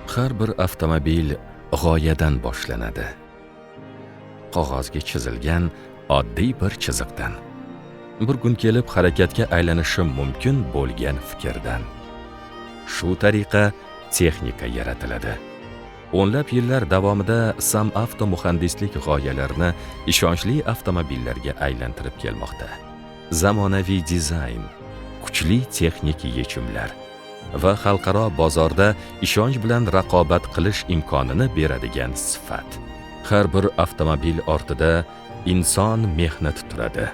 Har bir avtomobil g'oyadan boshlanadi. Qog'ozga chizilgan oddiy bir chiziqdan. Bir kun kelib harakatga aylanishi mumkin bo'lgan fikrdan. Shu tariqa texnika yaratiladi. O'nlab yillar davomida SamAvto muhandislik g'oyalarini ishonchli avtomobillarga aylantirib kelmoqda. Zamonaviy dizayn, kuchli texnik yechimlar va xalqaro bozorda ishonch bilan raqobat qilish imkonini beradigan sifat. Har bir avtomobil ortida inson mehnati turadi.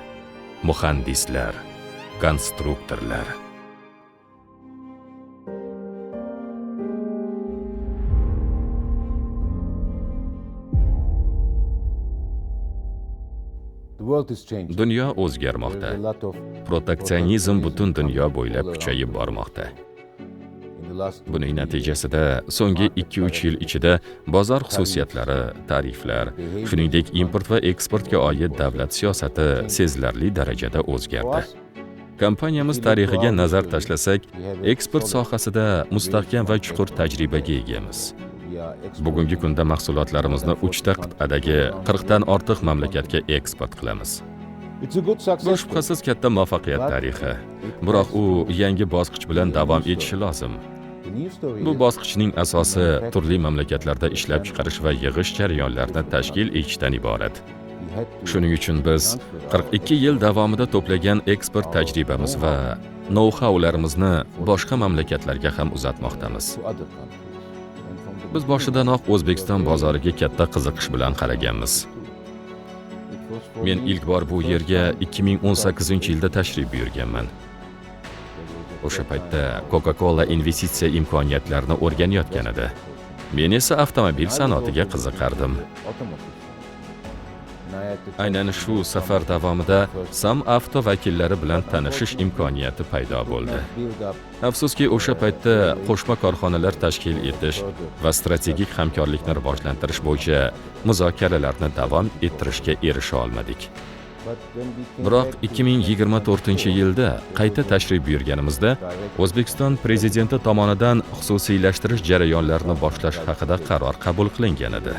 Muhandislar, konstruktorlar. Dunyo o'zgarmoqda. Proteksionizm butun dunyo bo'ylab kuchayib bormoqda. Buning natijasida so'nggi 2-3 yil ichida bozor xususiyatlari, tariflar, shuningdek import va eksportga oid davlat siyosati sezilarli darajada o'zgardi. Kompaniyamiz tarixiga nazar tashlasak, eksport sohasida mustahkam va chuqur tajribaga egamiz. Bugungi kunda mahsulotlarimizni 3 ta qit'adagi 40 dan ortiq mamlakatga eksport qilamiz. Bu shubhasiz katta muvaffaqiyat tarixi. Biroq u yangi bosqich bilan davom etishi lozim. Bu bosqichning asosi turli mamlakatlarda ishlab chiqarish va yig'ish jarayonlarini tashkil etishdan iborat. Shuning uchun biz 42 yil davomida to'plagan eksport tajribamiz va know-howlarimizni boshqa mamlakatlarga ham uzatmoqdamiz. Biz boshidanoq O'zbekiston bozoriga katta qiziqish bilan qaraganmiz. Men ilk bor bu yerga 2018-yilda tashrif buyurganman. O'sha paytda Coca-Cola investitsiya imkoniyatlarini o'rganayotgan edi. Men esa avtomobil sanoatiga qiziqardim. Aynan shu safar davomida SamAvto vakillari bilan tanishish imkoniyati paydo bo'ldi. Afsuski, o'sha paytda qo'shma korxonalar tashkil etish va strategik hamkorlikni rivojlantirish bo'yicha muzokaralarni davom ettirishga erisha olmadik. Biroq 2024-yilda qayta tashrif buyurganimizda O'zbekiston prezidenti tomonidan xususiylashtirish jarayonlarini boshlash haqida qaror qabul qilingan edi.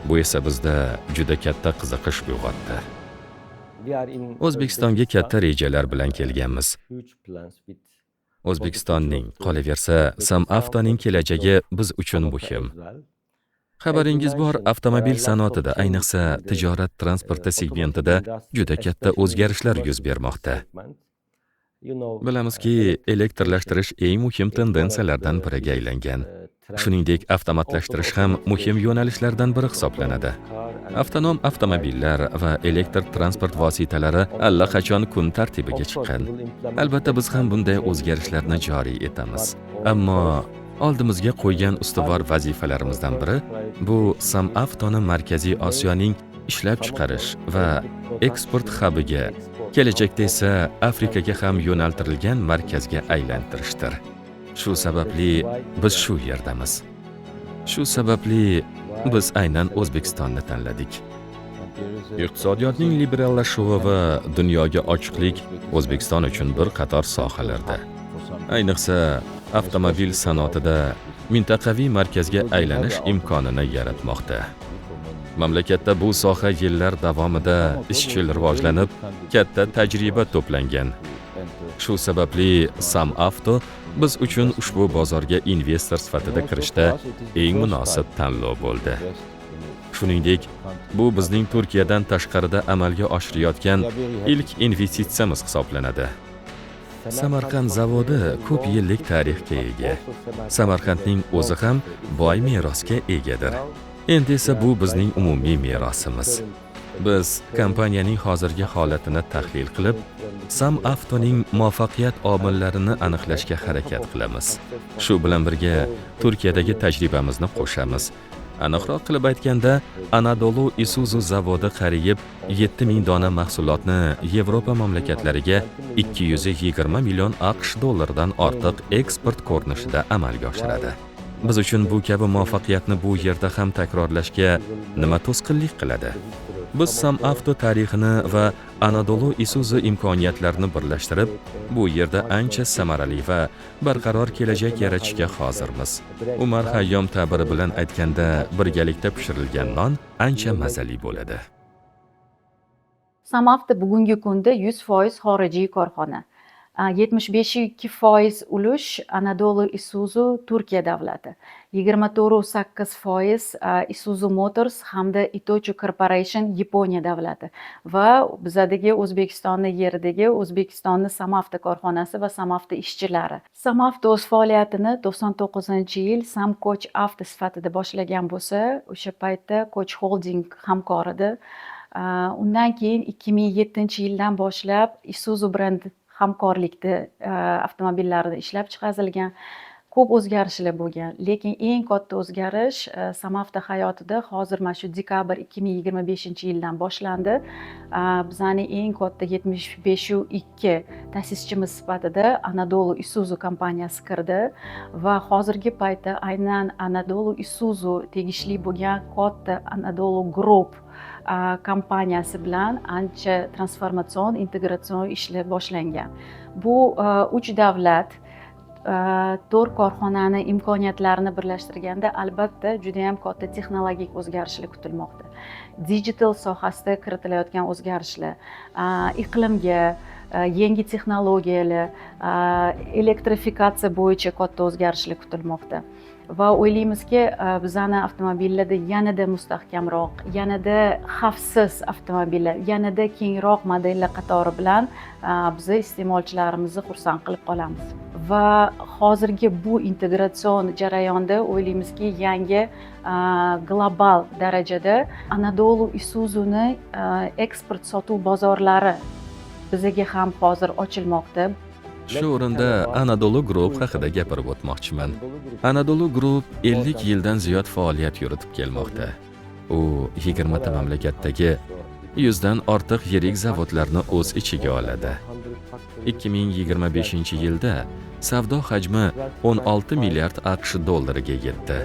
Bu esa bizda juda katta qiziqish uyg'otdi. O'zbekistonga katta rejalar bilan kelganmiz. O'zbekistonning, qolaversa, SamAvtoning kelajagi biz uchun muhim. Xabaringiz bor, avtomobil sanoatida, ayniqsa tijorat transporti segmentida juda katta o'zgarishlar yuz bermoqda. Bilamizki, elektrlashtirish eng muhim tendensiyalardan biriga aylangan. Shuningdek, avtomatlashtirish ham muhim yo'nalishlardan biri hisoblanadi. Avtonom avtomobillar va elektr transport vositalari allaqachon kun tartibiga chiqqan. Albatta, biz ham bunday o'zgarishlarni joriy etamiz. Ammo oldimizga qo'ygan ustuvor vazifalarimizdan biri bu SamAvtoni Markaziy Osiyoning ishlab chiqarish va eksport hubiga, kelajakda esa Afrikaga ham yo'naltirilgan markazga aylantirishdir. Shu sababli biz shu yerdamiz. Shu sababli biz aynan O'zbekistonni tanladik. Iqtisodiyotning liberallashuvi va dunyoga ochiqlik O'zbekiston uchun bir qator sohalarda, ayniqsa avtomobil sanoatida mintaqaviy markazga aylanish imkonini yaratmoqda. Mamlakatda bu soha yillar davomida izchil rivojlanib, katta tajriba to'plangan. Shu sababli SamAvto biz uchun ushbu bozorga investor sifatida kirishda eng munosib tanlov bo'ldi. Shuningdek, bu bizning Turkiyadan tashqarida amalga oshirayotgan ilk investitsiyamiz hisoblanadi. Samarqand zavodi ko'p yillik tarixga ega. Samarqandning o'zi ham boy merosga egadir. Endi esa bu bizning umumiy merosimiz. Biz kompaniyaning hozirgi holatini tahlil qilib, SamAvtoning muvaffaqiyat omillarini aniqlashga harakat qilamiz. Shu bilan birga Turkiyadagi tajribamizni qo'shamiz. Aniqroq qilib aytganda, Anadolu Isuzu zavodi qariyb 7000 dona mahsulotni Yevropa mamlakatlariga 220 million AQSh dollaridan ortiq eksport ko'rinishida amalga oshiradi. Biz uchun bu kabi muvaffaqiyatni bu yerda ham takrorlashga nima to'sqinlik qiladi? Biz SamAvto tarixini va Anadolu Isuzu imkoniyatlarini birlashtirib, bu yerda ancha samarali va barqaror kelajak yaratishga hozirmiz. Umar Hayyom ta'biri bilan aytganda, birgalikda pishirilgan non ancha mazali bo'ladi. SamAvto bugungi kunda 100% xorijiy korxona. 75% ulush Anadolu Isuzu Turkiya davlati, 24,8% Isuzu Motors hamda Itochu Corporation Yaponiya davlati va bizadagi O'zbekistonni yeridagi O'zbekistonni SamAvto korxonasi va SamAvto ishchilari. SamAvto o'z faoliyatini 99-yil Sam Coach Avto sifatida boshlagan bo'lsa, o'sha paytda Coach Holding hamkor edi. Undan keyin 2007-yildan boshlab Isuzu brend hamkorlikda avtomobillarni ishlab chiqarilgan. Ko'p o'zgarishlar bo'lgan, lekin eng katta o'zgarish SamAvto hayotida hozir mana shu dekabr 2025-yildan boshlandi. Bizning eng katta 75.2 ta'sischimiz sifatida Anadolu Isuzu kompaniyasi kirdi va hozirgi paytda aynan Anadolu Isuzu tegishli bo'lgan katta Anadolu Group kompaniyasi bilan ancha transformatsion, integratsion ishlar boshlangan. Bu 3 davlat 4 korxonani imkoniyatlarini birlashtirganda albatta juda ham katta texnologik o'zgarishlar kutilmoqda. Digital sohasida kiritilayotgan o'zgarishlar, iqlimga, yangi texnologiyalar, elektrifikatsiya bo'yicha katta o'zgarishlar kutilmoqda. Va o'ylaymizki, bizning avtomobillarda yanada mustahkamroq, yanada xavfsiz avtomobillar, yanada kengroq modellar qatori bilan biz iste'molchilarimizni xursand qilib qolamiz. Va hozirgi bu integratsion jarayonda o'ylaymizki, yangi global darajada Anadolu Isuzuni eksport sotuv bozorlari bizga ham hozir ochilmoqda. Shu o'rinda Anadolu Group haqida gapirib o'tmoqchiman. Anadolu Group 50 yildan ziyod faoliyat yuritib kelmoqda. U 20 ta mamlakatdagi 100 dan ortiq yirik zavodlarni o'z ichiga oladi. 2025-yilda savdo hajmi 16 milliard AQSh dollariga yetdi.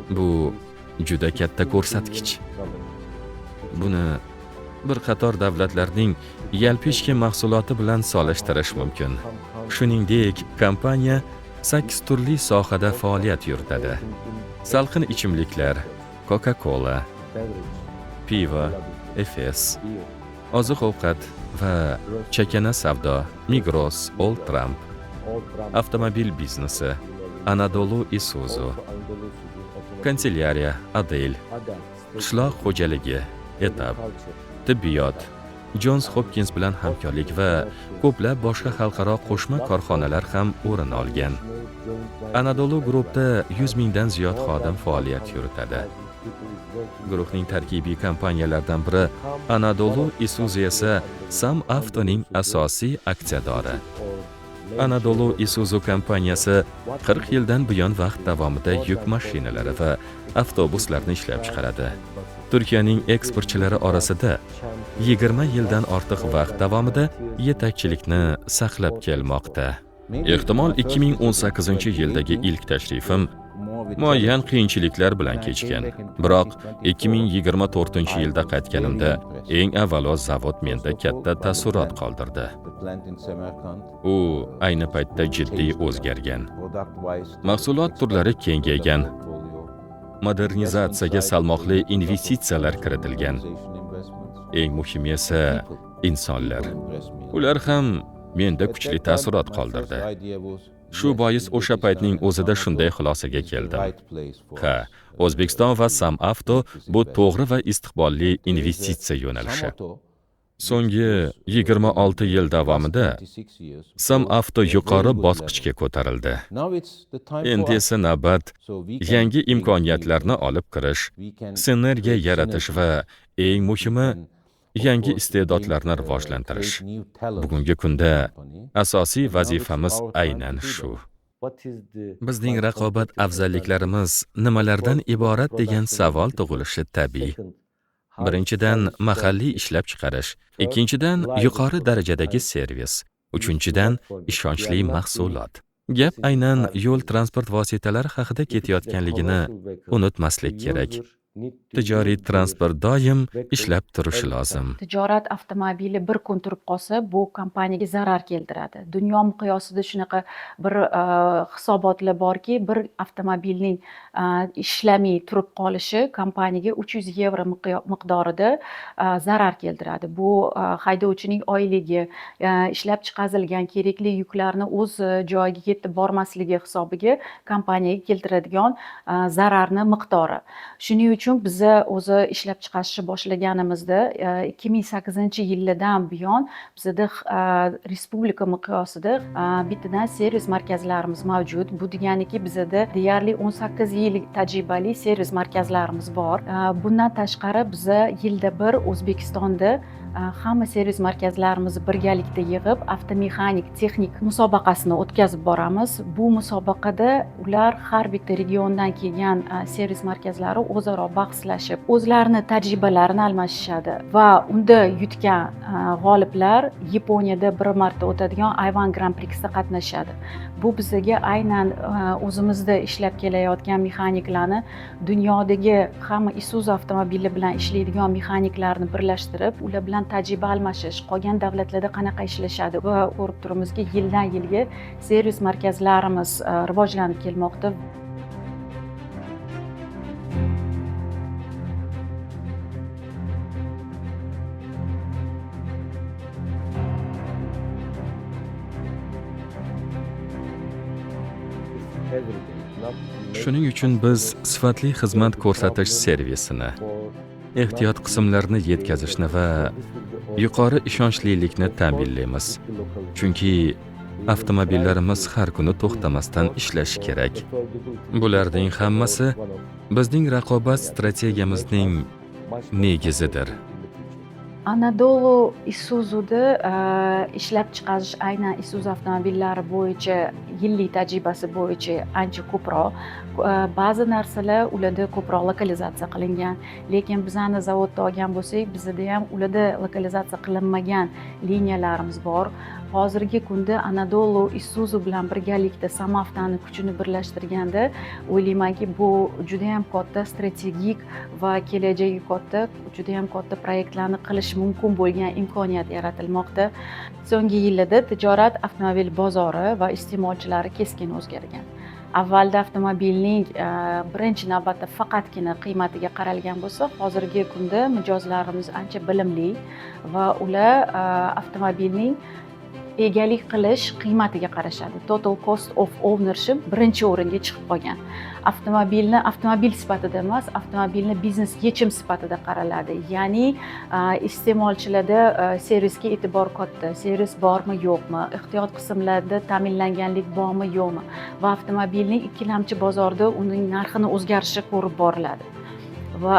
Bu juda katta ko'rsatkich. Buni bir qator davlatlarning yalpishki mahsuloti bilan solishtirish mumkin. Shuningdek, kompaniya 8 turli sohada faoliyat yuritadi. Salqin ichimliklar, Coca-Cola, pivo, Efes, oziq-ovqat va chakana savdo, Migros, Old Trump, avtomobil biznesi, Anadolu Isuzu, kanselyariya, Adel, qishloq xo'jaligi, Etab, tibbiyot, Johns Hopkins bilan hamkorlik va ko'plab boshqa xalqaro qo'shma korxonalar ham o'rin olgan. Anadolu Groupda 100 mingdan ziyod xodim faoliyat yuritadi. Guruhning tarkibiy kompaniyalaridan biri Anadolu Isuzu esa SamAvtoning asosiy aksiyadori. Anadolu Isuzu kompaniyasi 40 yildan buyon vaqt davomida yuk mashinalari va avtobuslarni ishlab chiqaradi. Turkiyaning eksportchilari orasida 20 yildan ortiq vaqt davomida yetakchilikni saqlab kelmoqda. Ehtimol 2018-yildagi ilk tashrifim muayyan qiyinchiliklar bilan kechgan. Biroq 2024-yilda qaytganimda eng avvalo zavod menda katta taassurot qoldirdi. U ayni paytda jiddiy o'zgargan. Mahsulot turlari kengaygan. Modernizatsiyaga salmoqli investitsiyalar kiritilgan. Eng muhimi esa insonlar. Ular ham menda kuchli taassurot qoldirdi. Shu bois o'sha paytning o'zida shunday xulosaga keldim. Ha, O'zbekiston va SamAvto bu to'g'ri va istiqbolli investitsiya yo'nalishi. So'nggi 26 yil davomida SamAvto yuqori bosqichga ko'tarildi. Endi esa navbat yangi imkoniyatlarni olib kirish, sinergiya yaratish va eng muhimi yangi iste'dodlarni rivojlantirish. Bugungi kunda asosiy vazifamiz aynan shu. Bizning raqobat afzalliklarimiz nimalardan iborat degan savol tug'ilishi tabiiy. Birinchidan, mahalliy ishlab chiqarish, ikkinchidan, yuqori darajadagi servis, uchinchidan, ishonchli mahsulot. Gap aynan yo'l transport vositalari haqida ketayotganligini unutmaslik kerak. Tijoriy transport doim ishlab turishi lozim. Tijorat avtomobili bir kun turib qolsa, bu kompaniyaga zarar keltiradi. Dunyo miqyosida shunaqa bir hisobotlar borki, bir avtomobilning ishlamay turib qolishi kompaniyaga 300 yevro miqdorida zarar keltiradi. Bu haydovchining oyligi, ishlab chiqarilgan kerakli yuklarni o'z joyiga yetib bormasligi hisobiga kompaniyaga keltiradigan zararni miqdori. Shuning uchun biza o'zi ishlab chiqarishni boshlaganimizda 2008-yildan buyon bizada respublika miqyosida bittadan servis markazlarimiz mavjud. Bu deganiki bizada deyarli 18 yil tajribali servis markazlarimiz bor. Bundan tashqari biza yilda bir O'zbekistonda hamma servis markazlarimizni birgalikda yig'ib avtomexanik texnik musobaqasini o'tkazib boramiz. Bu musobaqada ular har bitta regiondan kelgan servis markazlari o'zaro bahslashib, o'zlarini tajribalarini almashishadi va unda yutgan g'oliblar Yaponiyada bir marta o'tadigan Ayvan Grand Prix'da qatnashadi. Bu bizga aynan o'zimizda ishlab kelayotgan mexaniklarni dunyodagi hamma Isuzu avtomobili bilan ishlaydigan mexaniklarni birlashtirib, ular bilan tajriba almashish, qolgan davlatlarda qanaqa ishlashadi va ko'rib turamizki, yildan yilga servis markazlarimiz rivojlanib kelmoqda. Shuning uchun biz sifatli xizmat ko'rsatish servisini, ehtiyot qismlarini yetkazishni va yuqori ishonchlilikni ta'minlaymiz. Chunki avtomobillarimiz har kuni to'xtamasdan ishlashi kerak. Bularning hammasi bizning raqobat strategiyamizning negizidir. Anadolu Isuzu'da ishlab chiqarish aynan Isuzu avtomobillari bo'yicha yillik tajribasi bo'yicha ancha ko'proq. Ba'zi narsalar ularda ko'proq lokalizatsiya qilingan, lekin bizani zavodda olgan bo'lsak, bizda ham ularda lokalizatsiya qilinmagan liniyalarimiz bor. Hozirgi kunda Anadolu Isuzu bilan birgalikda Samavtani kuchini birlashtirganda o'ylaymanki, bu juda ham katta strategik va kelajagi katta, juda ham katta proyektlarni qilish mumkin bo'lgan imkoniyat yaratilmoqda. So'nggi yillarda tijorat avtomobil bozori va iste'molchilari keskin o'zgargan. Avvalda avtomobilning birinchi navbatda faqatgina qiymatiga qaralgan bo'lsa, hozirgi kunda mijozlarimiz ancha bilimli va ular avtomobilning egalik qilish qiymatiga qarashadi. Total cost of ownership birinchi o'ringa chiqib qolgan. Avtomobilni avtomobil sifatida emas, avtomobilni biznes yechim sifatida qaraladi. Ya'ni iste'molchilarda servisga e'tibor katta, servis bormi, yo'qmi, ehtiyot qismlarida ta'minlanganlik bormi, yo'qmi va avtomobilning ikkilamchi bozorda uning narxini o'zgarishi ko'rib boriladi. Va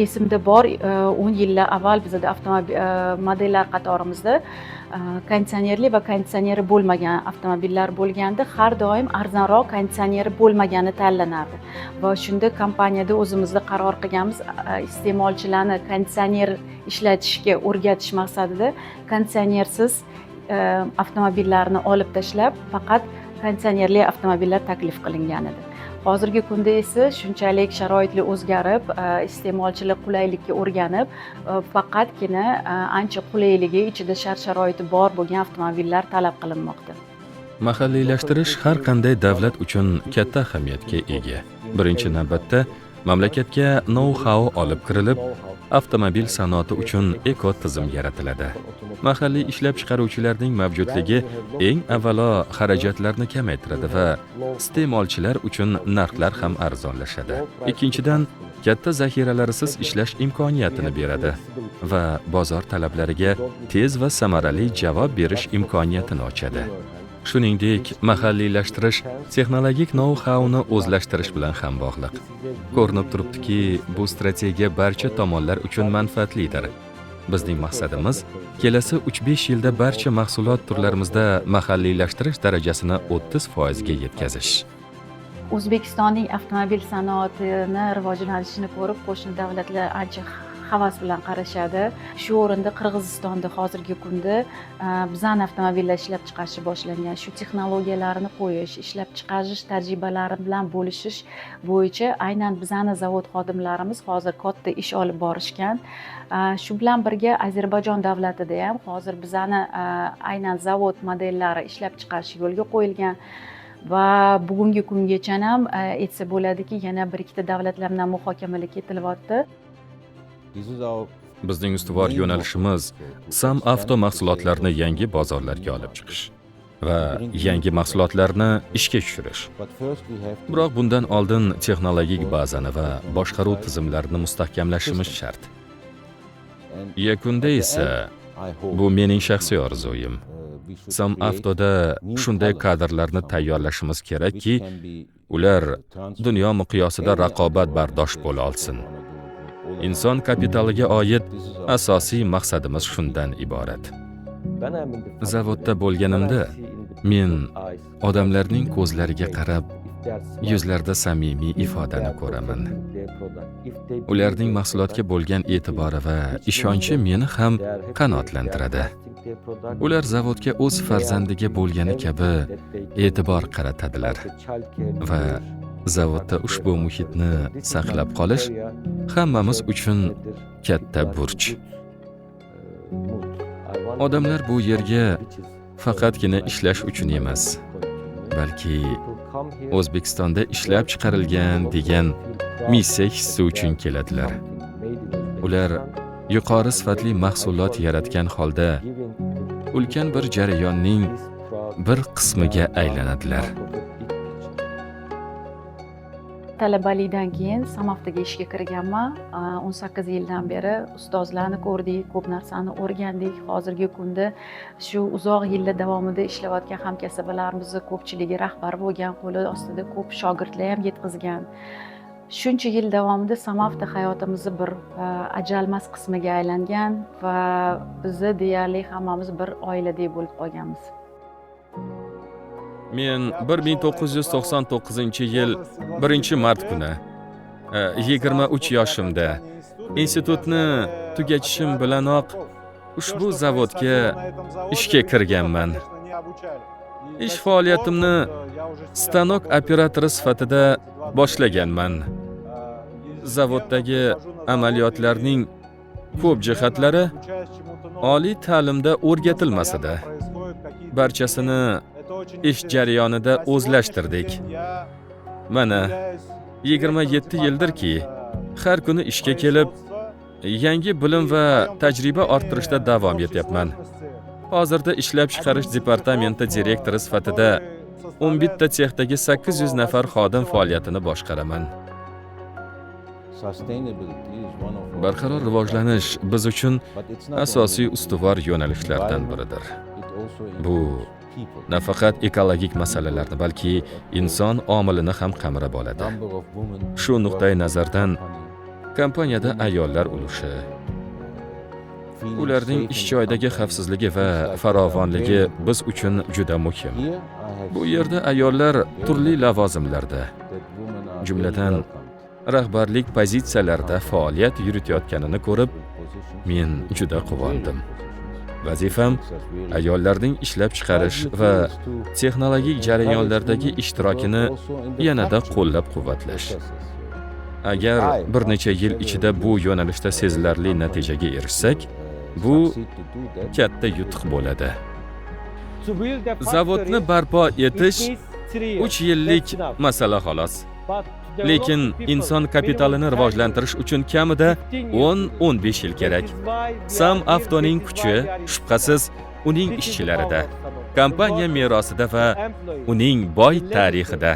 esimda bor, 10 yillar avval bizda avtomobil modellar qatorimizda konditsionerli va konditsioneri bo'lmagan avtomobillar bo'lganda, har doim arzonroq konditsioneri bo'lmagani tanlanardi. Va shunda kompaniyada o'zimizda qaror qilganmiz, iste'molchilarni konditsioner ishlatishga o'rgatish maqsadida konditsionersiz avtomobillarni olib tashlab, faqat konditsionerli avtomobillar taklif qilingan edi. Hozirgi kunda esa shunchalik sharoitlar o'zgarib, iste'molchilar qulaylikka o'rganib, faqatgina ancha qulayligi, ichida shart-sharoiti bor bo'lgan avtomobillar talab qilinmoqda. Mahalliylashtirish har qanday davlat uchun katta ahamiyatga ega. Birinchi navbatda mamlakatga know-how olib kirilib, avtomobil sanoati uchun ekotizim yaratiladi. Mahalliy ishlab chiqaruvchilarning mavjudligi eng avvalo xarajatlarni kamaytiradi va iste'molchilar uchun narxlar ham arzonlashadi. Ikkinchidan, katta zaxiralarisiz ishlash imkoniyatini beradi va bozor talablariga tez va samarali javob berish imkoniyatini ochadi. Shuningdek, mahalliylashtirish texnologik know-howni o'zlashtirish bilan ham bog'liq. Ko'rinib turibdiki, bu strategiya barcha tomonlar uchun manfaatlidir. Bizning maqsadimiz kelasi 3-5 yilda barcha mahsulot turlarimizda mahalliylashtirish darajasini 30% ga yetkazish. O'zbekistonning avtomobil sanoatini rivojlanishini ko'rib, qo'shni davlatlar ancha havas bilan qarashadi. Shu o'rinda Qirg'izistonda hozirgi kunda bizani avtomobillar ishlab chiqarishni boshlangan. Shu texnologiyalarni qo'yish, ishlab chiqarish tajribalari bilan bo'lishish bo'yicha aynan bizani zavod xodimlarimiz hozir katta ish olib borishgan. Shu bilan birga Ozarbayjon davlatida ham hozir bizani aynan zavod modellari ishlab chiqarish yo'lga qo'yilgan. Va bugungi kungacha ham aytsa bo'ladiki, yana bir ikkita davlatlar bilan muhokamalar ketilyapti. Bizning ustuvor yo'nalishimiz Sam Avto mahsulotlarini yangi bozorlarga olib chiqish va yangi mahsulotlarni ishga tushirish. Biroq bundan oldin texnologik bazani va boshqaruv tizimlarini mustahkamlashimiz shart. Yakunda esa bu mening shaxsiy orzuyim. Sam Avtoda shunday kadrlarni tayyorlashimiz kerakki, ular dunyo miqyosida raqobatbardosh bo'la olsin. Inson kapitaliga oid asosiy maqsadimiz shundan iborat. Zavodda bo'lganimda men odamlarning ko'zlariga qarab, yuzlarida samimiy ifodani ko'raman. Ularning mahsulotga bo'lgan e'tibori va ishonchi meni ham qanoatlantiradi. Ular zavodga o'z farzandiga bo'lgani kabi e'tibor qaratadilar va zavodda ushbu muhitni saqlab qolish hammamiz uchun katta burch. Odamlar bu yerga faqatgina ishlash uchun emas, balki O'zbekistonda ishlab chiqarilgan degan missiya hissi uchun keladilar. Ular yuqori sifatli mahsulot yaratgan holda ulkan bir jarayonning bir qismiga aylanadilar. Talabalikdan keyin Samavtoga ishga kirganman. 18 yildan beri ustozlarni ko'rdik, ko'p narsani o'rgandik. Hozirgi kunda shu uzoq yillar davomida ishlayotgan hamkasblarimizni ko'pchiligi rahbar bo'lgan, qo'li ostida ko'p shogirdlar ham yetkazgan. Shuncha yil davomida Samavto hayotimizni bir ajalmas qismiga aylangan va bizni deyarli hammamiz bir oiladek bo'lib qolganmiz. Men 1999-yil 1-mart kuni 23 yoshimda institutni tugatishim bilanoq ushbu zavodga ishga kirganman. Ish faoliyatimni stanok operatori sifatida boshlaganman. Zavoddagi amaliyotlarning ko'p jihatlari oliy ta'limda o'rgatilmasida. Barchasini ish jarayonida o'zlashtirdik. Mana 27 yildirki, har kuni ishga kelib, yangi bilim va tajriba orttirishda davom etyapman. Hozirda ishlab chiqarish departamenti direktori sifatida 11 ta sexdagi 800 nafar xodim faoliyatini boshqaraman. Barqaror rivojlanish biz uchun asosiy ustuvor yo'nalishlardan biridir. Bu nafaqat ekologik masalalarni, balki inson omilini ham qamrab oladi. Shu nuqtai nazardan kompaniyada ayollar ulushi, ularning ish joyidagi xavfsizligi va farovonligi biz uchun juda muhim. Bu yerda ayollar turli lavozimlarda, jumladan rahbarlik pozitsiyalarida faoliyat yuritayotganini ko'rib, men juda quvondim. Vazifam ayollarning ishlab chiqarish va texnologik jarayonlardagi ishtirokini yanada qo'llab-quvvatlash. Agar bir necha yil ichida bu yo'nalishda sezilarli natijaga erishsak, bu katta yutuq bo'ladi. Zavodni barpo etish 3 yillik masala xolos. Lekin inson kapitalini rivojlantirish uchun kamida 10-15 yil kerak. Sam Avtoning kuchi shubhasiz uning ishchilarida, kompaniya merosida va uning boy tarixida.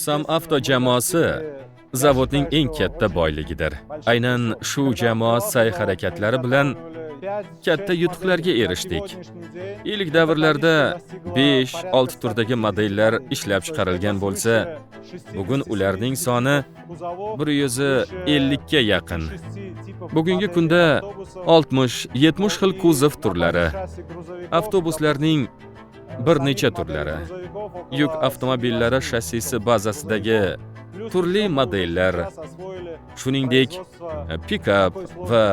Sam Avto jamoasi zavodning eng katta boyligidir. Aynan shu jamoat sa'y-harakatlari bilan katta yutuqlarga erishdik. İlk davrlarda 5-6 turdagi modellar ishlab chiqarilgan bo'lsa, bugun ularning soni 150 ga yaqin. Bugungi kunda 60-70 xil kuzov turlari, avtobuslarning bir necha turlari, yuk avtomobillari shassisi bazasidagi turli modellar, shuningdek pikap va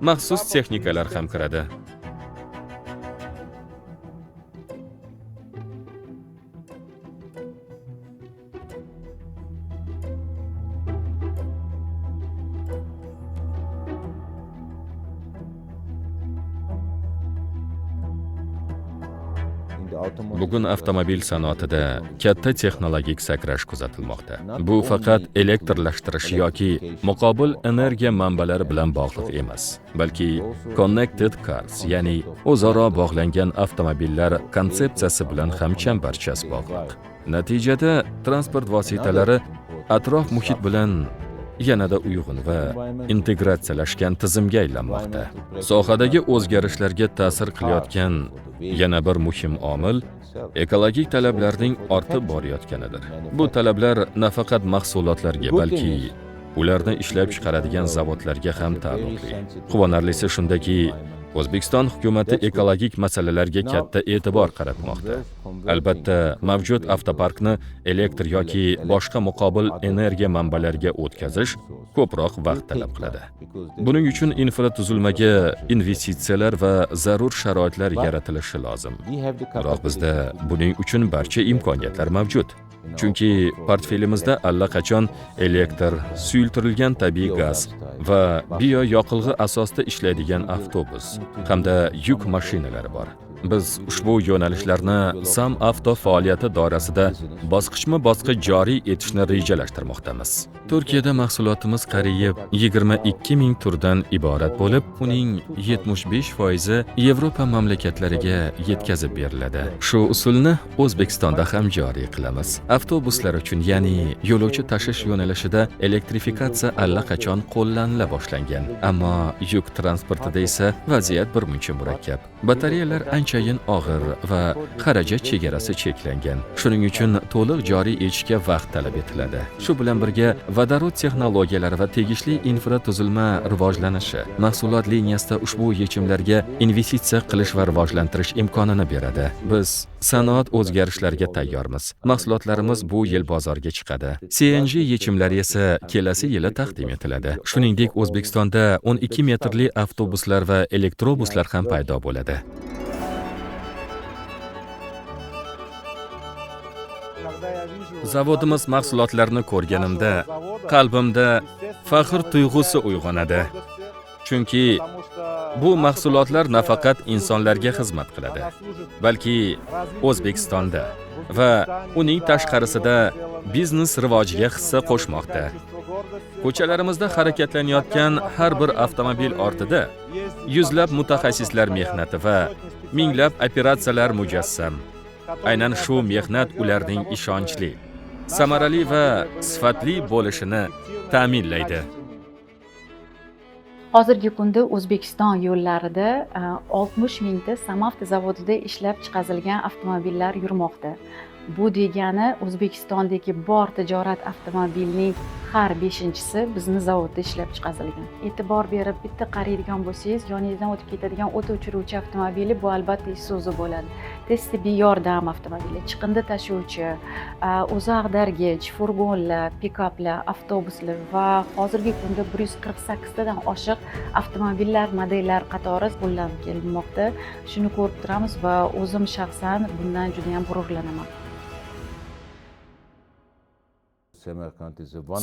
maxsus texnikalar ham kiradi. Bugun avtomobil sanoatida katta texnologik sakrash kuzatilmoqda. Bu faqat elektrlashtirish yoki muqobil energiya manbalari bilan bog'liq emas, balki connected cars, ya'ni o'zaro bog'langan avtomobillar konsepsiyasi bilan ham chambarchas bog'liq. Natijada transport vositalari atrof muhit bilan yanada uyg'un va integratsiyalashgan tizimga aylanmoqda. Sohadagi o'zgarishlarga ta'sir qilayotgan yana bir muhim omil ekologik talablarning ortib borayotganidir. Bu talablar nafaqat mahsulotlarga, balki ularni ishlab chiqaradigan zavodlarga ham taalluqli. Quvonarlisi shundaki, O'zbekiston hukumatı ekologik masalalarga katta e'tibor qaratmoqda. Albatta, mavjud avtoparkni elektr yoki boshqa muqobil energiya manbalariga o'tkazish ko'proq vaqt talab qiladi. Buning uchun infratuzilmaga investitsiyalar va zarur sharoitlar yaratilishi lozim. Biroq bizda buning uchun barcha imkoniyatlar mavjud. Chunki portfelimizda allaqachon elektr, suyultirilgan tabiiy gaz va bioyoqilg'i asosida ishlaydigan avtobus hamda yuk mashinalari bor. Biz ushbu yo'nalishlarni SAM Avto faoliyati doirasida bosqichma-bosqich joriy etishni rejalashtirmoqdamiz. Turkiyada mahsulotimiz qariyb 22 ming turdan iborat bo'lib, uning 75% Yevropa mamlakatlariga yetkazib beriladi. Shu usulni O'zbekistonda ham joriy qilamiz. Avtobuslar uchun, ya'ni yo'lovchi tashish yo'nalishida elektrifikatsiya allaqachon qo'llanila boshlangan. Ammo yuk transportida esa vaziyat birmuncha murakkab. Batareyalar anchayin og'ir va xarajat chegarasi cheklangan. Shuning uchun to'liq joriy etishga vaqt talab etiladi. Shu bilan birga vodorod texnologiyalari va tegishli infratuzilma rivojlanishi mahsulot liniyasida ushbu yechimlarga investitsiya qilish va rivojlantirish imkonini beradi. Biz sanoat o'zgarishlariga tayyormiz. Mahsulotlarimiz bu yil bozorga chiqadi. CNG yechimlari esa kelasi yili taqdim etiladi. Shuningdek, O'zbekistonda 12 metrli avtobuslar va elektrobuslar ham paydo bo'ladi. Zavodimiz mahsulotlarini ko'rganimda qalbimda faxr tuyg'usi uyg'onadi. Chunki bu mahsulotlar nafaqat insonlarga xizmat qiladi, balki O'zbekistonda va uning tashqarisida biznes rivojiga hissa qo'shmoqda. Ko'chalarimizda harakatlanayotgan har bir avtomobil ortida yuzlab mutaxassislar mehnati va minglab operatsiyalar mujassam. Aynan shu mehnat ularning ishonchli, samarali va sifatli bo'lishini ta'minlaydi. Hozirgi kunda O'zbekiston yo'llarida 60 mingta SAMAVTO zavodida ishlab chiqarilgan avtomobillar yurmoqda. Bu degani O'zbekistondagi bor tijorat avtomobilining har 5-chisi bizni zavodda ishlab chiqarilgan. E'tibor berib bitta qaraydigan bo'lsangiz, yoningizdan o'tib ketadigan o't o'chiruvchi avtomobili bu albatta Isuzu bo'ladi. Tez tibbiy yordam avtomobili, chiqindi tashuvchi, o'zi ag'dargich, furgonlar, pikaplar, avtobuslar va hozirgi kunda 148 tadan oshiq avtomobillar modellar qatori qo'llanib kelinmoqda. Shuni ko'rib turamiz va o'zim shaxsan bundan juda ham g'ururlanaman.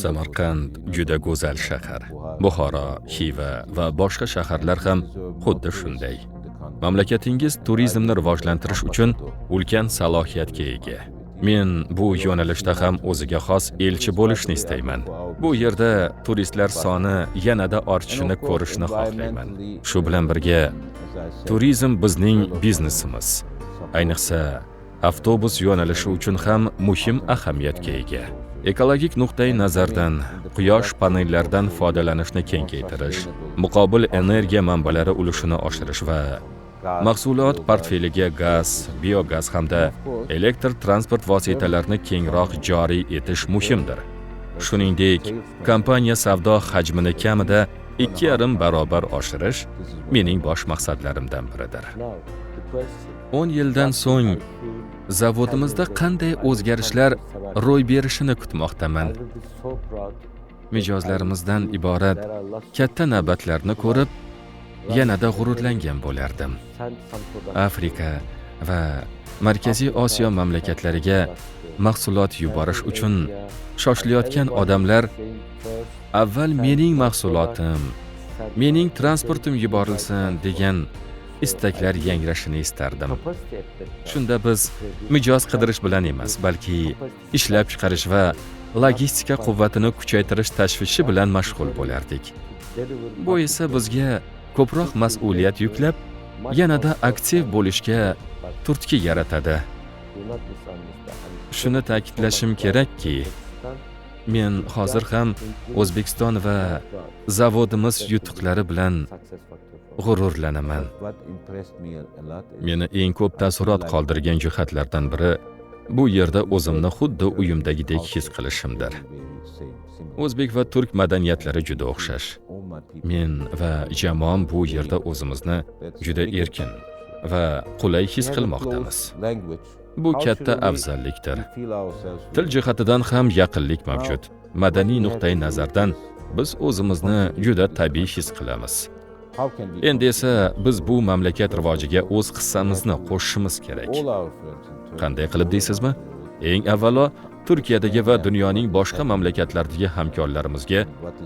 Samarqand juda go'zal shahar. Buxoro, Xiva va boshqa shaharlar ham xuddi shunday. Mamlakatingiz turizmni rivojlantirish uchun ulkan salohiyatga ega. Men bu yo'nalishda ham o'ziga xos elchi bo'lishni istayman. Bu yerda turistlar soni yanada ortishini ko'rishni xohlayman. Shu bilan birga turizm bizning biznesimiz. Ayniqsa avtobus yo'nalishi uchun ham muhim ahamiyatga ega. Ekologik nuqtai nazardan quyosh panellaridan foydalanishni kengaytirish, muqobil energiya manbalari ulushini oshirish va mahsulot portfeliga gaz, biogaz hamda elektr transport vositalarini kengroq joriy etish muhimdir. Shuningdek, kompaniya savdo hajmini kamida 2,5 barobar oshirish mening bosh maqsadlarimdan biridir. 10 yildan so'ng zavodimizda qanday o'zgarishlar ro'y berishini kutmoqdaman. Mijozlarimizdan iborat katta navbatlarni ko'rib, yanada g'ururlangan bo'lardim. Afrika va Markaziy Osiyo mamlakatlariga mahsulot yuborish uchun shoshilayotgan odamlar avval mening mahsulotim, mening transportim yuborilsin degan istaklar yangrashini istardim. Shunda biz mijoz qidirish bilan emas, balki ishlab chiqarish va logistika quvvatini kuchaytirish tashvishi bilan mashg'ul bo'lardik. Bu esa bizga ko'proq mas'uliyat yuklab, yanada aktiv bo'lishga turtki yaratadi. Shuni ta'kidlashim kerakki, men hozir ham O'zbekiston va zavodimiz yutuqlari bilan g'ururlanaman. Meni eng ko'p taassurot qoldirgan jihatlardan biri bu yerda o'zimni xuddi uyimdagidek his qilishimdir. O'zbek va turk madaniyatlari juda o'xshash. Men va jamoam bu yerda o'zimizni juda erkin va qulay his qilmoqdamiz. Bu katta afzallikdir. Til jihatidan ham yaqinlik mavjud. Madaniy nuqtai nazardan biz o'zimizni juda tabiiy his qilamiz. Endi esa biz bu mamlakat rivojiga o'z hissamizni qo'shishimiz kerak. Qanday qilib deysizmi? Eng avvalo Turkiyadagi va dunyoning boshqa mamlakatlaridagi hamkorlarimizga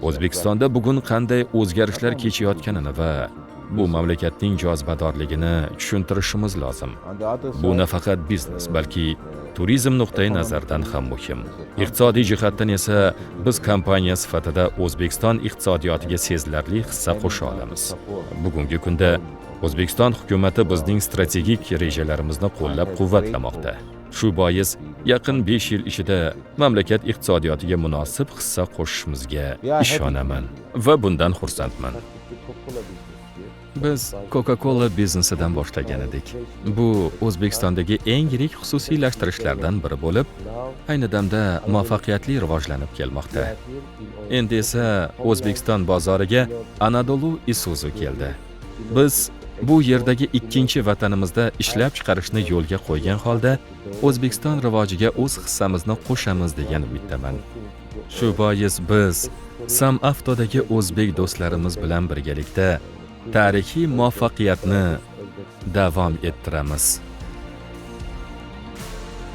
O'zbekistonda bugun qanday o'zgarishlar kechayotganini va bu mamlakatning jozibadorligini tushuntirishimiz lozim. Bu nafaqat biznes, balki turizm nuqtai nazaridan ham muhim. Iqtisodiy jihatdan esa biz kompaniya sifatida O'zbekiston iqtisodiyotiga sezilarli hissa qo'sha olamiz. Bugungi kunda O'zbekiston hukumatı bizning strategik rejalarimizni qo'llab-quvvatlamoqda. Shu bois yaqin 5 yil ichida mamlakat iqtisodiyotiga munosib hissa qo'shishimizga ishonaman va bundan xursandman. Biz Coca-Cola biznesidan boshlagan edik. Bu O'zbekistondagi eng yirik xususiylashtirishlardan biri bo'lib, ayni damda muvaffaqiyatli rivojlanib kelmoqda. Endi esa O'zbekiston bozoriga Anadolu Isuzu keldi. Biz bu yerdagi ikkinchi vatanimizda ishlab chiqarishni yo'lga qo'ygan holda O'zbekiston rivojiga o'z hissamizni qo'shamiz degan umiddaman. Shu bois biz SamAvtodagi o'zbek do'stlarimiz bilan birgalikda tarixiy muvaffaqiyatni davom ettiramiz.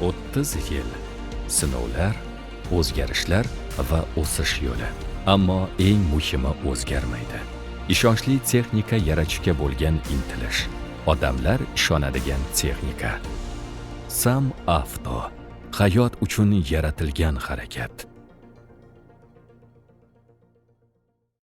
30 yil sinovlar, o'zgarishlar va o'sish yo'li. Ammo eng muhimi o'zgarmaydi. Ishonchli texnika yaratishga bo'lgan intilish, odamlar ishonadigan texnika. SamAvto, hayot uchun yaratilgan harakat.